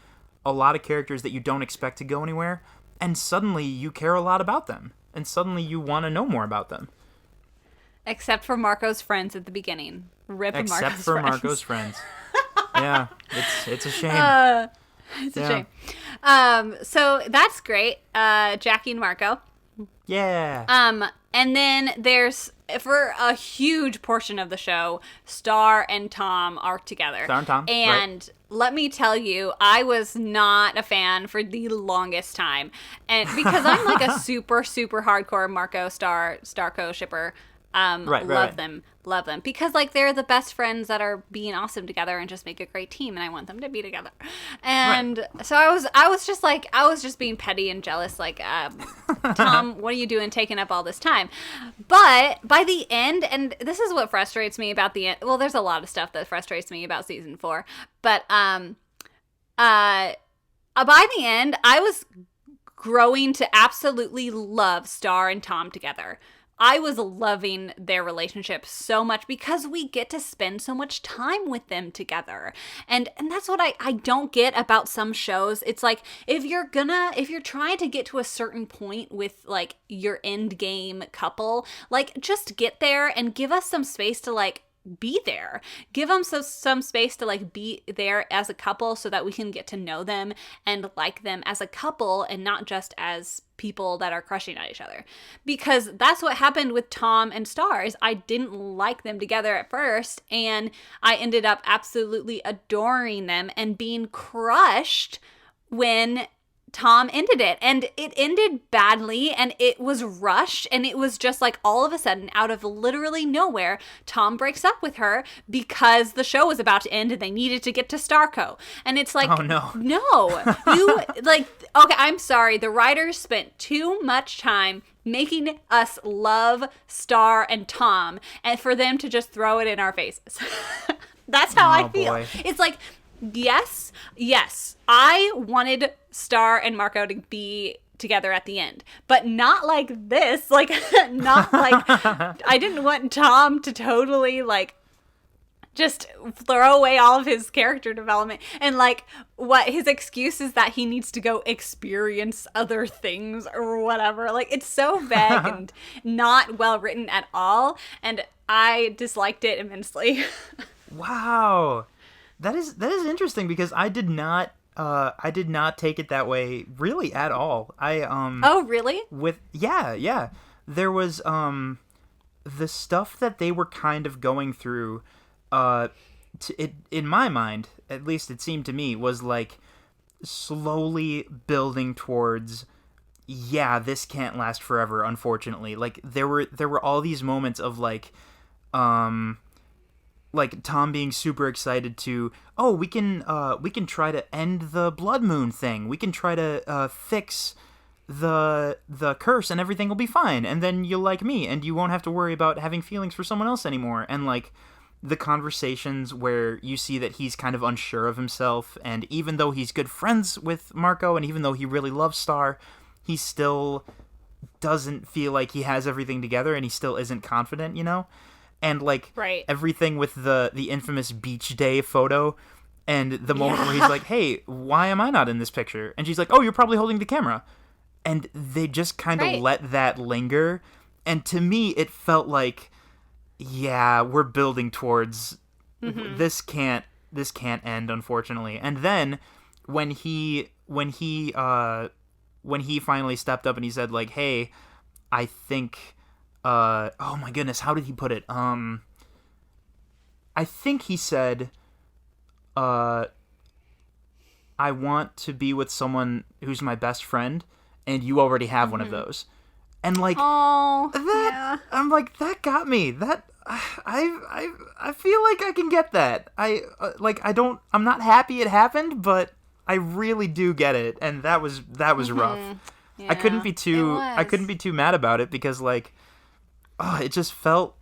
a lot of characters that you don't expect to go anywhere, and suddenly you care a lot about them, and suddenly you want to know more about them. Except for Marco's friends at the beginning. Except for Marco's friends. Yeah, it's a shame. It's a shame. So that's great. Jackie and Marco. Yeah. And then there's, for a huge portion of the show, Star and Tom are together. Star and Tom. And let me tell you, I was not a fan for the longest time. And because I'm like a super, super hardcore Marco Starco shipper. Love them because like they're the best friends that are being awesome together and just make a great team, and I want them to be together. And so I was just being petty and jealous, like, Tom, what are you doing taking up all this time? But by the end, and this is what frustrates me about the end, well, there's a lot of stuff that frustrates me about season 4, but by the end, I was growing to absolutely love Star and Tom together. I was loving their relationship so much because we get to spend so much time with them together. And that's what I don't get about some shows. It's like, if you're trying to get to a certain point with like your end game couple, like just get there and give us some space to like be there. Give them some space to like be there as a couple so that we can get to know them and like them as a couple and not just as people that are crushing on each other. Because that's what happened with Tom and Star, is I didn't like them together at first, and I ended up absolutely adoring them and being crushed when Tom ended it. And it ended badly, and it was rushed, and it was just like all of a sudden, out of literally nowhere, Tom breaks up with her because the show was about to end and they needed to get to Starco. And it's like, oh no, you like, okay, I'm sorry, the writers spent too much time making us love Star and Tom, and for them to just throw it in our faces. That's how I feel. Boy. It's like, yes, I wanted Star and Marco to be together at the end, but not like this. Like, not like, I didn't want Tom to totally, like, just throw away all of his character development. And, like, what his excuse is that he needs to go experience other things or whatever. Like, it's so vague and not well written at all. And I disliked it immensely. Wow. That is interesting because I did not take it that way really at all. Oh, really? Yeah. There was the stuff that they were kind of going through in my mind, at least it seemed to me, was like slowly building towards, yeah, this can't last forever, unfortunately. Like there were all these moments of like Tom being super excited to, oh, we can try to end the blood moon thing. We can try to fix the curse and everything will be fine. And then you'll like me and you won't have to worry about having feelings for someone else anymore. And like the conversations where you see that he's kind of unsure of himself, and even though he's good friends with Marco and even though he really loves Star, he still doesn't feel like he has everything together and he still isn't confident, you know? And like everything with the infamous beach day photo and the moment where he's like, hey, why am I not in this picture? And she's like, oh, you're probably holding the camera. And they just kind of let that linger. And to me, it felt like, yeah, we're building towards this can't end, unfortunately. And then when he finally stepped up and he said like, hey, I think oh my goodness, how did he put it? I think he said I want to be with someone who's my best friend and you already have one of those. And like I'm like, that got me. That I feel like I can get that. I'm not happy it happened, but I really do get it, and that was rough. Yeah, I couldn't be too mad about it because like, it just felt.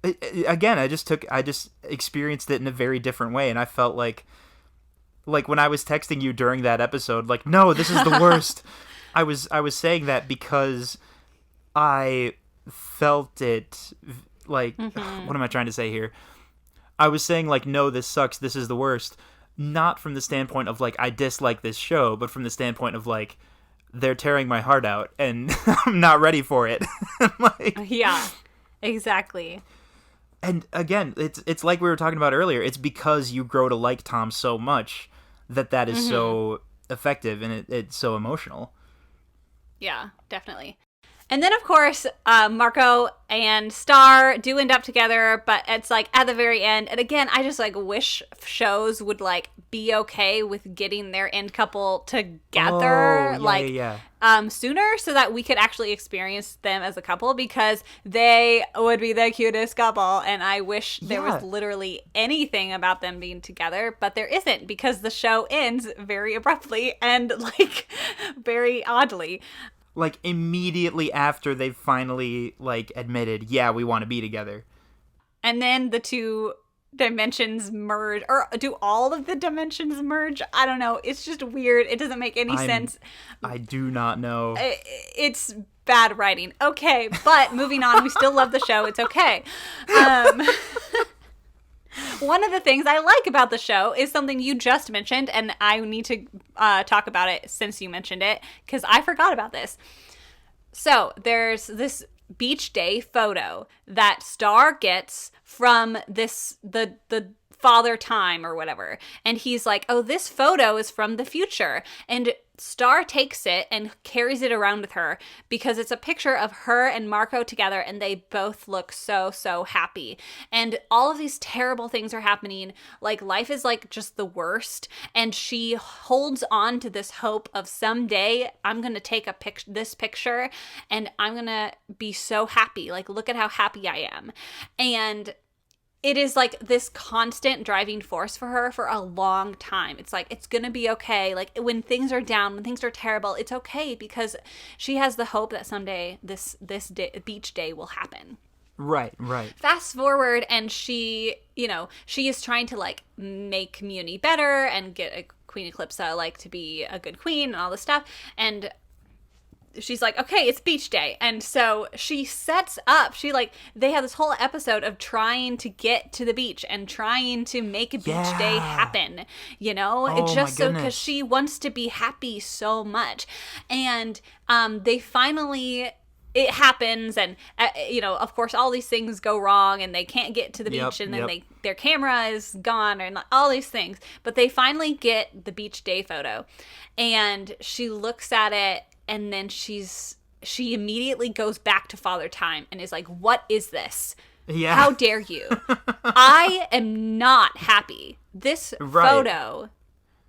Again, I just experienced it in a very different way, and I felt like when I was texting you during that episode, like, no, this is the worst. I was saying that because I felt it, like, what am I trying to say here? I was saying, like, no, this sucks, this is the worst. Not from the standpoint of, like, I dislike this show, but from the standpoint of, like, they're tearing my heart out, and I'm not ready for it. Like, yeah, exactly. And, again, it's like we were talking about earlier, it's because you grow to like Tom so much that is so effective, and it's so emotional. Yeah, definitely. And then, of course, Marco and Star do end up together, but it's, like, at the very end. And again, I just, like, wish shows would, like, be okay with getting their end couple together, sooner, so that we could actually experience them as a couple, because they would be the cutest couple. And I wish there was literally anything about them being together, but there isn't, because the show ends very abruptly and, like, very oddly. Like, immediately after they've finally, like, admitted, yeah, we want to be together. And then the two dimensions merge. Or do all of the dimensions merge? I don't know. It's just weird. It doesn't make any sense. I do not know. It's bad writing. Okay, but moving on. We still love the show. It's okay. One of the things I like about the show is something you just mentioned, and I need to talk about it since you mentioned it, because I forgot about this. So there's this beach day photo that Star gets from the Father Time or whatever, and he's like, oh, this photo is from the future, and Star takes it and carries it around with her because it's a picture of her and Marco together, and they both look so, so happy. And all of these terrible things are happening. Like, life is, like, just the worst. And she holds on to this hope of someday I'm going to take this picture and I'm going to be so happy. Like, look at how happy I am. And it is like this constant driving force for her for a long time. It's like, it's going to be okay. Like, when things are down, when things are terrible, it's okay, because she has the hope that someday this beach day will happen. Right. Fast forward, and she is trying to, like, make Muni better and get a Queen Eclipsa, like, to be a good queen and all this stuff. And she's like, okay, it's beach day. And so she sets up, they have this whole episode of trying to get to the beach and trying to make a beach day happen, it's just so, because she wants to be happy so much. And they finally it happens, and of course all these things go wrong, and they can't get to the beach, and then their camera is gone, and all these things. But they finally get the beach day photo, and she looks at it, and then she immediately goes back to Father Time and is like, "What is this? Yeah. How dare you? I am not happy. This photo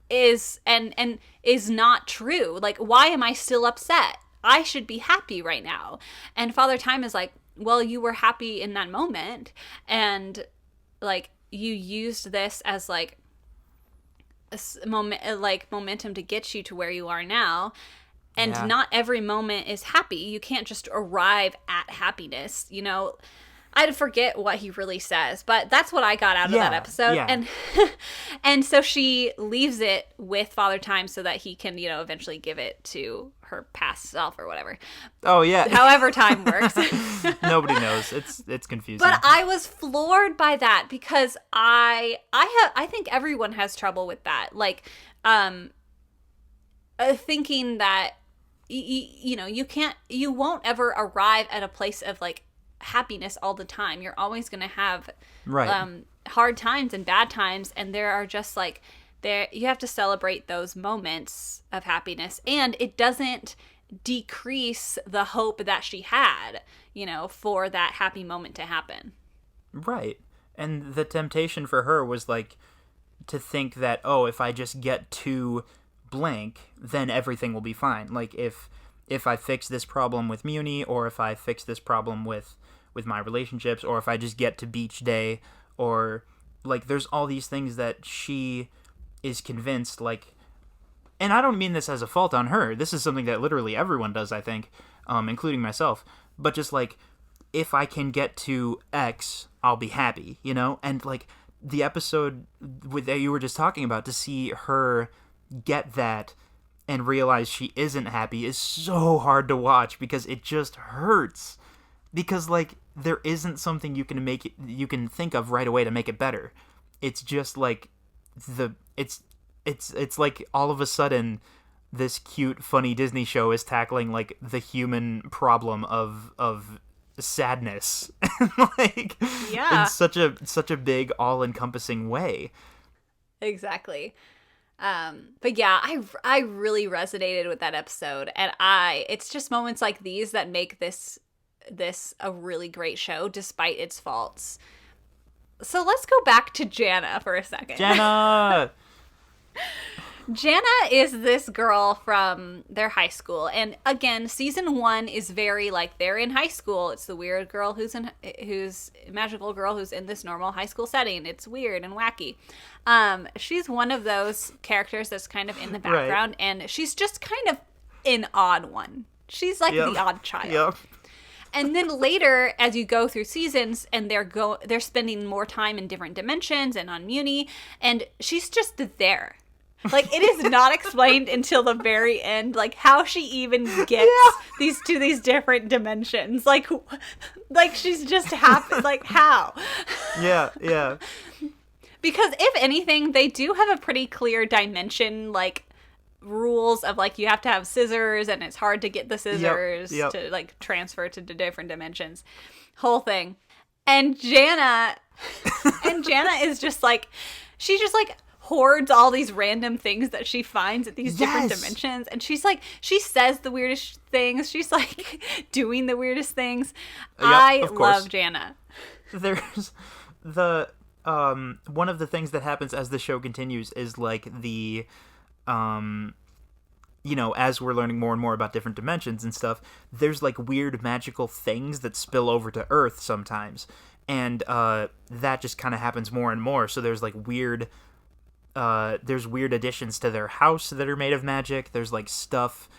is and is not true. Like, why am I still upset? I should be happy right now." And Father Time is like, "Well, you were happy in that moment, and like you used this as like a momentum to get you to where you are now. And not every moment is happy. You can't just arrive at happiness, I forget what he really says, but that's what I got out of that episode. Yeah. And so she leaves it with Father Time so that he can, eventually give it to her past self or whatever. Oh yeah. However time works. Nobody knows. It's confusing. But I was floored by that because I think everyone has trouble with that. Like, thinking that you won't ever arrive at a place of like happiness all the time. You're always going to have hard times and bad times, and there are just like you have to celebrate those moments of happiness, and it doesn't decrease the hope that she had, for that happy moment to happen. Right. And the temptation for her was like to think that, oh, if I just get to blank, then everything will be fine. Like if I fix this problem with Muni, or if I fix this problem with my relationships, or if I just get to beach day, or like there's all these things that she is convinced, like, and I don't mean this as a fault on her. This is something that literally everyone does, I think, including myself. But just like, if I can get to X, I'll be happy, And like the episode that you were just talking about, to see her get that and realize she isn't happy is so hard to watch because it just hurts. Because like there isn't something you can think of right away to make it better. It's just like it's like all of a sudden this cute funny Disney show is tackling like the human problem of sadness like in such a big all-encompassing way. Exactly. But yeah, I really resonated with that episode, and it's just moments like these that make this a really great show despite its faults. So let's go back to Jana for a second. Jana is this girl from their high school, and again, season 1 is very like they're in high school. It's the weird girl who's magical girl who's in this normal high school setting. It's weird and wacky. She's one of those characters that's kind of in the background, and she's just kind of an odd one. She's like the odd child. Yep. And then later, as you go through seasons, and they're spending more time in different dimensions and on Muni, and she's just there. Like, it is not explained until the very end, like, how she even gets these different dimensions. Like she's just happy. Like, how? Yeah. Because if anything, they do have a pretty clear dimension, like, rules of like you have to have scissors, and it's hard to get the scissors to like transfer to the different dimensions, whole thing. And Jana is just like, she just like hoards all these random things that she finds at these different dimensions, and she's like, she says the weirdest things, she's like doing the weirdest things. I love Jana. There's the one of the things that happens as the show continues is like the as we're learning more and more about different dimensions and stuff, there's like weird magical things that spill over to Earth sometimes, and that just kind of happens more and more. So there's like weird additions to their house that are made of magic. There's like stuff.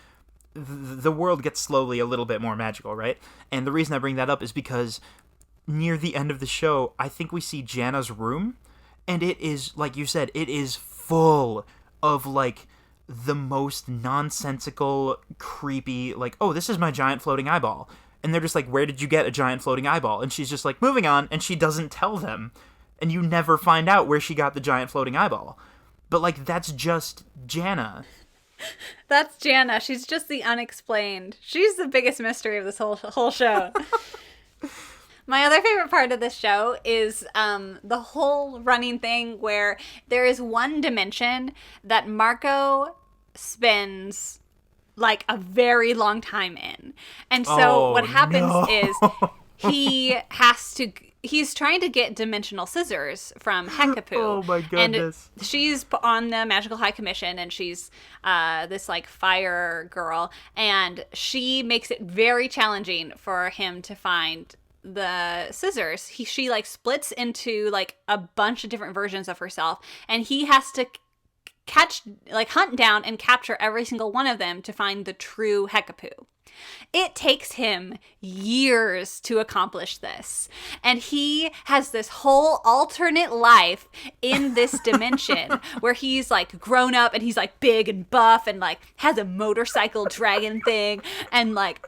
The world gets slowly a little bit more magical, right? And the reason I bring that up is because near the end of the show, I think we see Jana's room, and it is, like you said, it is full of like the most nonsensical, creepy, like, oh, this is my giant floating eyeball. And they're just like, where did you get a giant floating eyeball? And she's just like, moving on, and she doesn't tell them. And you never find out where she got the giant floating eyeball. But like, that's just Jana. That's Jana. She's just the unexplained. She's the biggest mystery of this whole show. My other favorite part of this show is the whole running thing where there is one dimension that Marco spends like a very long time in. And so what happens is he's trying to get dimensional scissors from Hekapoo. Oh my goodness. And she's on the Magical High Commission, and she's this like fire girl, and she makes it very challenging for him to find the scissors. She like splits into like a bunch of different versions of herself, and he has to hunt down and capture every single one of them to find the true Hekapoo. It takes him years to accomplish this. And he has this whole alternate life in this dimension where he's like grown up and he's like big and buff and like has a motorcycle dragon thing, and like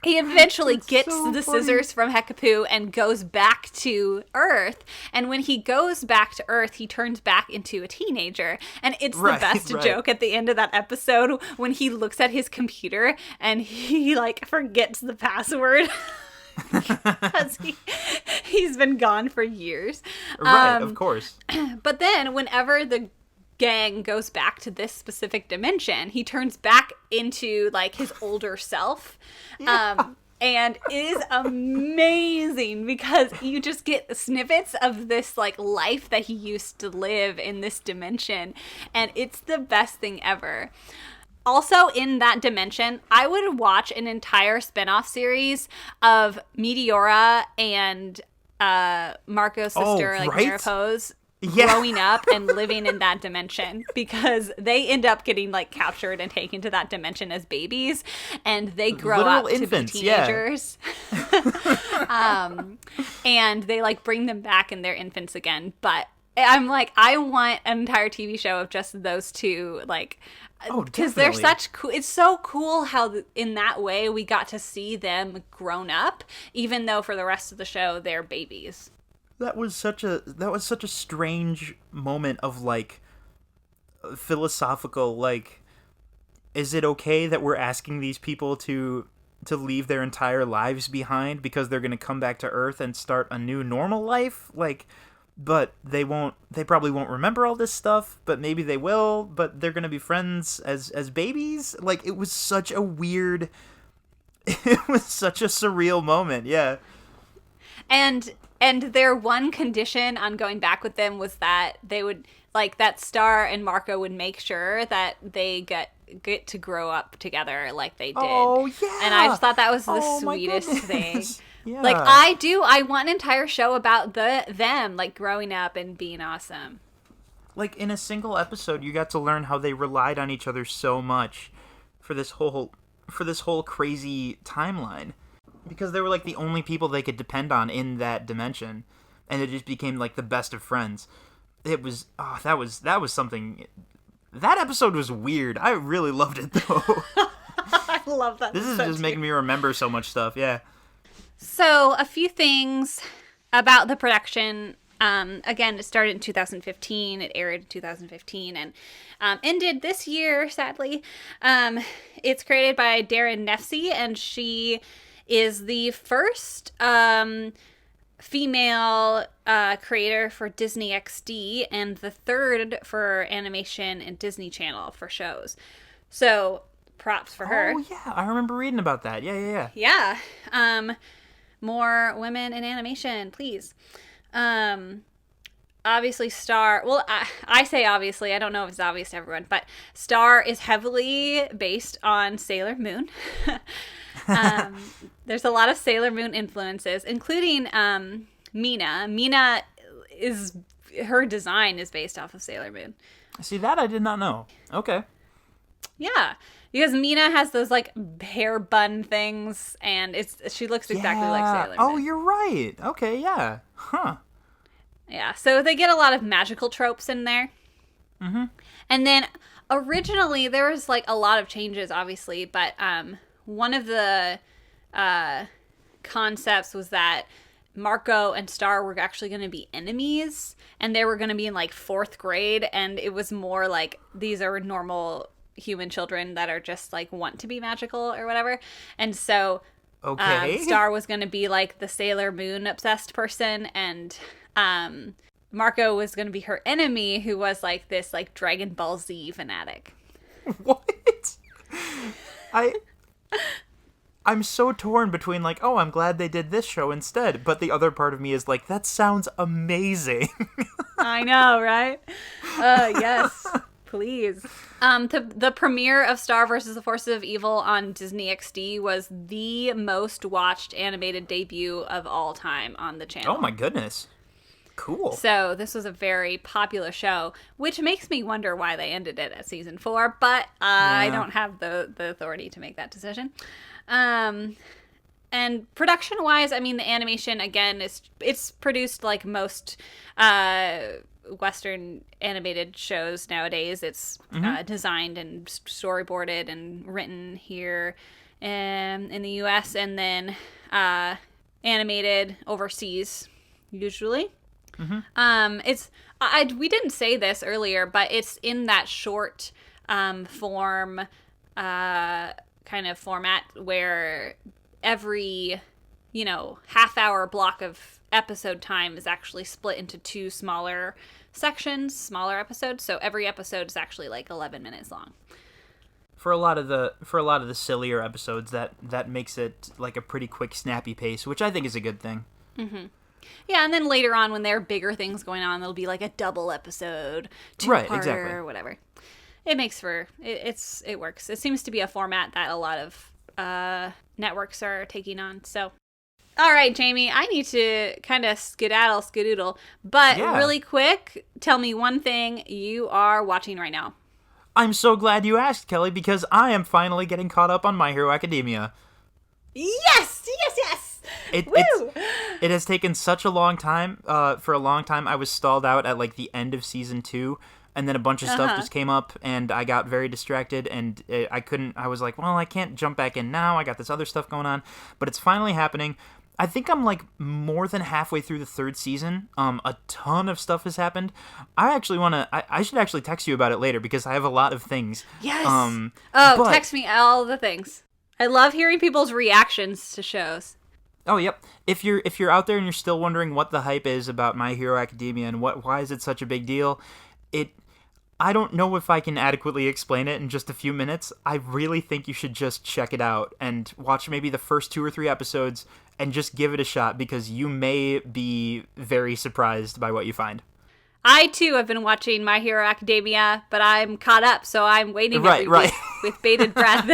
he eventually gets the scissors from Hekapoo and goes back to Earth. And when he goes back to Earth, he turns back into a teenager. And it's the best joke at the end of that episode when he looks at his computer and he like forgets the password. Because he's been gone for years. Right, of course. But then whenever the gang goes back to this specific dimension, he turns back into like his older self. And it is amazing because you just get snippets of this like life that he used to live in this dimension, and it's the best thing ever. Also in that dimension, I would watch an entire spinoff series of Meteora and Marco's sister, Maripose, growing up and living in that dimension, because they end up getting like captured and taken to that dimension as babies, and they grow Literal up infants, to be teenagers. And they like bring them back in their infants again. But I'm like, I want an entire TV show of just those two, like, because they're such cool. It's so cool how in that way we got to see them grown up, even though for the rest of the show they're babies. That was such a strange moment of like philosophical, like, is it okay that we're asking these people to leave their entire lives behind because they're going to come back to Earth and start a new normal life? Like, but they probably won't remember all this stuff, but maybe they will, but they're going to be friends as babies. Like, it was such a weird, it was such a surreal moment. Yeah. And their one condition on going back with them was that they would, like, that Star and Marco would make sure that they get to grow up together like they did. Oh, yeah. And I just thought that was the sweetest thing. Yeah. Like, I want an entire show about them, like, growing up and being awesome. Like, in a single episode, you got to learn how they relied on each other so much for this whole crazy timeline. Because they were like the only people they could depend on in that dimension, and it just became like the best of friends. It was that was something. That episode was weird. I really loved it though. I love that. This is just making me remember so much stuff. Yeah. So a few things about the production. Again, it started in 2015. It aired in 2015 and ended this year, sadly. It's created by Daron Nefcy, and she is the first female creator for Disney XD and the third for animation and Disney Channel for shows. So props for her. Oh, yeah. I remember reading about that. Yeah. Yeah. More women in animation, please. Obviously, Star... Well, I say obviously. I don't know if it's obvious to everyone. But Star is heavily based on Sailor Moon. There's a lot of Sailor Moon influences, including Mina. Mina her design is based off of Sailor Moon. See, that I did not know. Okay. Yeah, because Mina has those like hair bun things, and she looks exactly like Sailor Moon. Oh, you're right. Okay, yeah. Huh. Yeah, so they get a lot of magical tropes in there. Mm-hmm. And then originally there was like a lot of changes, obviously, but one of the concepts was that Marco and Star were actually going to be enemies, and they were going to be in like 4th grade, and it was more like these are normal human children that are just like want to be magical or whatever. And so Star was going to be like the Sailor Moon obsessed person, and Marco was going to be her enemy, who was like this like Dragon Ball Z fanatic. What? I'm so torn between like, oh, I'm glad they did this show instead, but the other part of me is like, that sounds amazing. I know, right? Yes, please. The premiere of Star vs. the Forces of Evil on Disney XD was the most watched animated debut of all time on the channel. Oh my goodness. Cool. So this was a very popular show, which makes me wonder why they ended it at season 4, but I don't have the authority to make that decision. And production-wise, I mean, the animation, again, it's produced like most Western animated shows nowadays. It's designed and storyboarded and written here in the U.S. and then animated overseas, usually. We didn't say this earlier, but it's in that short form kind of format where every, half-hour block of episode time is actually split into 2 smaller sections, smaller episodes. So every episode is actually like 11 minutes long. For a lot of the sillier episodes, that makes it like a pretty quick, snappy pace, which I think is a good thing. Mm-hmm. Yeah, and then later on, when there are bigger things going on, there'll be like a double episode, 2-parter, or whatever. It makes for it works. It seems to be a format that a lot of networks are taking on. So, all right, Jamie, I need to kind of skedaddle, but really quick, tell me one thing you are watching right now. I'm so glad you asked, Kelly, because I am finally getting caught up on My Hero Academia. Yes. It has taken such a long time. For a long time, I was stalled out at like the end of season 2. And then a bunch of stuff just came up, and I got very distracted, and I was like, well, I can't jump back in now. I got this other stuff going on. But it's finally happening. I think I'm like more than halfway through the 3rd season. A ton of stuff has happened. I actually want to, I should actually text you about it later, because I have a lot of things. Yes. Text me all the things. I love hearing people's reactions to shows. Oh, yep. If you're out there and you're still wondering what the hype is about My Hero Academia and why is it such a big deal, I don't know if I can adequately explain it in just a few minutes. I really think you should just check it out and watch maybe the first 2 or 3 episodes and just give it a shot, because you may be very surprised by what you find. I, too, have been watching My Hero Academia, but I'm caught up, so I'm waiting every week with bated breath.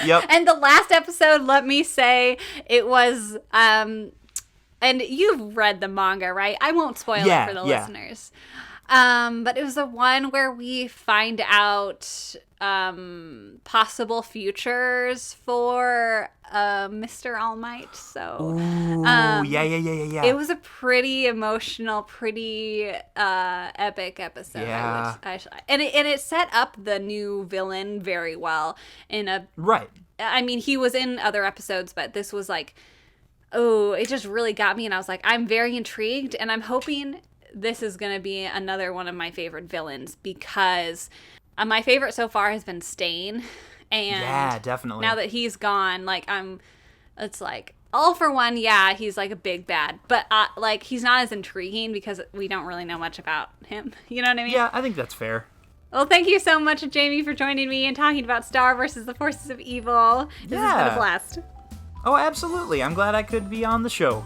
Yep. And the last episode, let me say, it was... and you've read the manga, right? I won't spoil it for the listeners. But it was the one where we find out possible futures for Mr. All Might. So, yeah. It was a pretty emotional, pretty epic episode. Yeah. And it set up the new villain very well. I mean, he was in other episodes, but this was like, it just really got me, and I was like, I'm very intrigued, and I'm hoping this is going to be another one of my favorite villains, because my favorite so far has been Stain. And yeah, definitely. Now that he's gone, it's like, All For One, yeah, he's like a big bad, but he's not as intriguing because we don't really know much about him. You know what I mean? Yeah, I think that's fair. Well, thank you so much, Jamie, for joining me and talking about Star versus the Forces of Evil. This has been a blast. Oh, absolutely. I'm glad I could be on the show.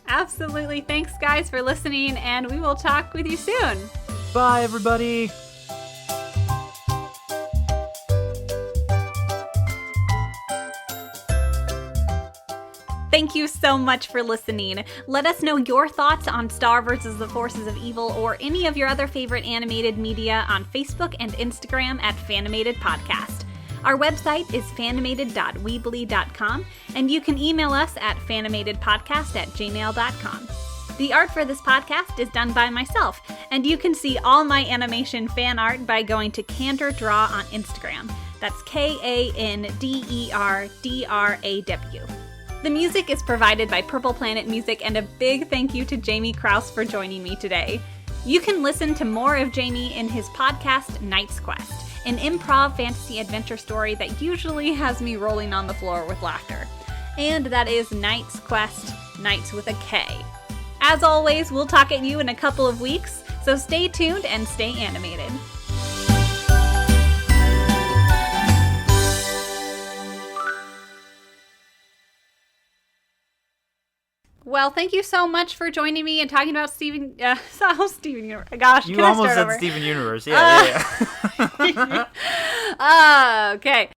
Absolutely. Thanks, guys, for listening, and we will talk with you soon. Bye, everybody. Thank you so much for listening. Let us know your thoughts on Star vs. the Forces of Evil or any of your other favorite animated media on Facebook and Instagram at Fanimated Podcast. Our website is fanimated.weebly.com, and you can email us at fanimatedpodcast@gmail.com. The art for this podcast is done by myself, and you can see all my animation fan art by going to Candor Draw on Instagram. That's KANDERDRAW. The music is provided by Purple Planet Music, and a big thank you to Jamie Krause for joining me today. You can listen to more of Jamie in his podcast, Knight's Quest. an improv fantasy adventure story that usually has me rolling on the floor with laughter. And that is Knight's Quest, Knights with a K. As always, we'll talk at you in a couple of weeks, so stay tuned and stay animated. Well, thank you so much for joining me and talking about Steven Universe. Gosh, you can almost I start said over? Steven Universe. Yeah. Okay.